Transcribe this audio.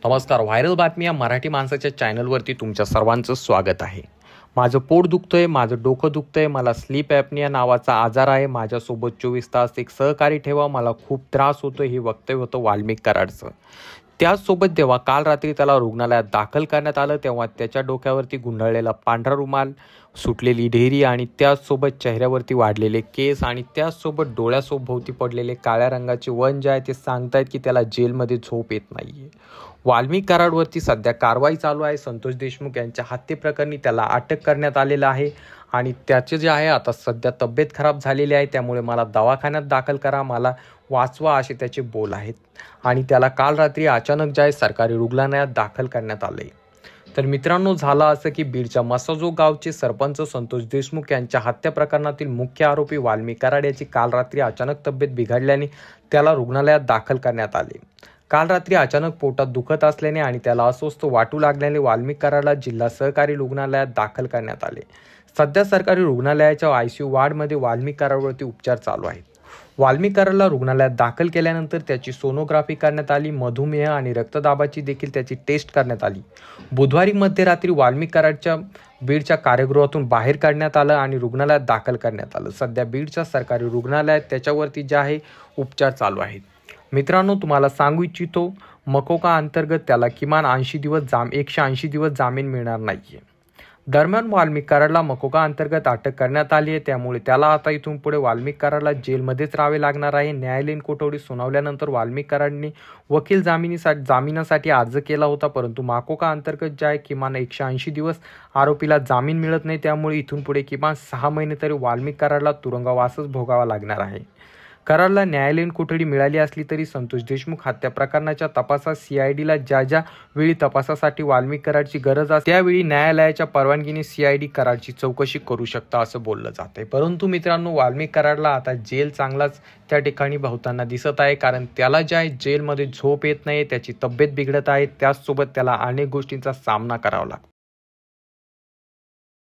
नमस्कार. व्हायरल बातमी या मराठी माणसाच्या चॅनलवरती तुमच्या सर्वांचं स्वागत आहे. माझं पोट दुखतंय, माझं डोकं दुखतंय, मला स्लीप ॲपनिया नावाचा आजार आहे. माझ्यासोबत 24 तास एक सहकारी ठेवा, मला खूप त्रास होतो. हे वक्तव्य होतं वाल्मिक कराडचं. त्याचसोबत जेव्हा काल रात्री त्याला रुग्णालयात दाखल करण्यात आलं, तेव्हा त्याच्या डोक्यावरती गुंडाळलेला पांढरा रुमाल, सुटलेली ढेरी आणि त्याचसोबत चेहऱ्यावरती वाढलेले केस आणि त्याचसोबत डोळ्यासोबती पडलेले काळ्या रंगाचे वन जे आहे ते सांगतायत की त्याला जेलमध्ये झोप येत नाहीये. वाल्मिक कराडवरती सध्या कारवाई चालू आहे. संतोष देशमुख यांच्या हत्येप्रकरणी त्याला अटक करण्यात आलेलं आहे आणि त्याचे जे आहे आता सध्या तब्येत खराब झालेली आहे, त्यामुळे मला दवाखान्यात दाखल करा, मला वाचवा असे त्याचे बोल आहेत. आणि त्याला काल रात्री अचानक जे आहे सरकारी रुग्णालयात दाखल करण्यात आले. तर मित्रांनो, झालं असं की बीडच्या मसाजो गावचे सरपंच संतोष देशमुख यांच्या हत्या प्रकरणातील मुख्य आरोपी वाल्मिक कराड याची काल रात्री अचानक तब्येत बिघडल्याने त्याला रुग्णालयात दाखल करण्यात आले. काल रात्री अचानक पोटात दुखत असल्याने आणि त्याला अस्वस्थ वाटू लागल्याने वाल्मिक कराडला जिल्हा सहकारी रुग्णालयात दाखल करण्यात आले. सध्या सरकारी रुग्णालयाच्या आयसीयू वॉर्डमध्ये वाल्मिक कराडवरती उपचार चालू आहेत. वाल्मिक कराडला रुग्णालयात दाखल केल्यानंतर त्याची सोनोग्राफी करण्यात आली. मधुमेह आणि रक्तदाबाची देखील त्याची टेस्ट करण्यात आली. बुधवारी मध्यरात्री वाल्मिक कराडच्या बीडच्या कार्यगृहातून बाहेर काढण्यात आलं आणि रुग्णालयात दाखल करण्यात आलं. सध्या बीडच्या सरकारी रुग्णालयात त्याच्यावरती जे आहे उपचार चालू आहेत. मित्रांनो, तुम्हाला सांगू इच्छितो, मकोका अंतर्गत त्याला किमान 180 दिवस जामीन मिळणार नाहीये. दरम्यान वाल्मिक कराडला मकोका अंतर्गत अटक करण्यात आली आहे, त्यामुळे त्याला आता इथून पुढे वाल्मिक कराडला जेलमध्येच राहावे लागणार आहे. न्यायालयीन कोठडी सुनावल्यानंतर वाल्मिक कराडने वकील जामिनासाठी अर्ज केला होता, परंतु मकोका अंतर्गत जे आहे किमान 180 दिवस आरोपीला जामीन मिळत नाही, त्यामुळे इथून पुढे किमान 6 महिने तरी वाल्मिक कराडला तुरुंगवासच भोगावा लागणार आहे. कराडला न्यायालयीन कोठडी मिळाली असली तरी संतोष देशमुख हत्या प्रकरणाच्या तपासात सीआयडीला ज्या वेळी तपासासाठी वाल्मिक कराडची गरज असते त्यावेळी न्यायालयाच्या परवानगीने सीआयडी कराडची चौकशी करू शकता असं बोललं जाते. परंतु मित्रांनो, वाल्मिक कराडला आता जेल चांगलाच त्या ठिकाणी भोवताना दिसत आहे, कारण त्याला जे आहे जेलमध्ये झोप येत नाही, त्याची तब्येत बिघडत आहे, त्याचसोबत त्याला अनेक गोष्टींचा सामना करावा लागतो.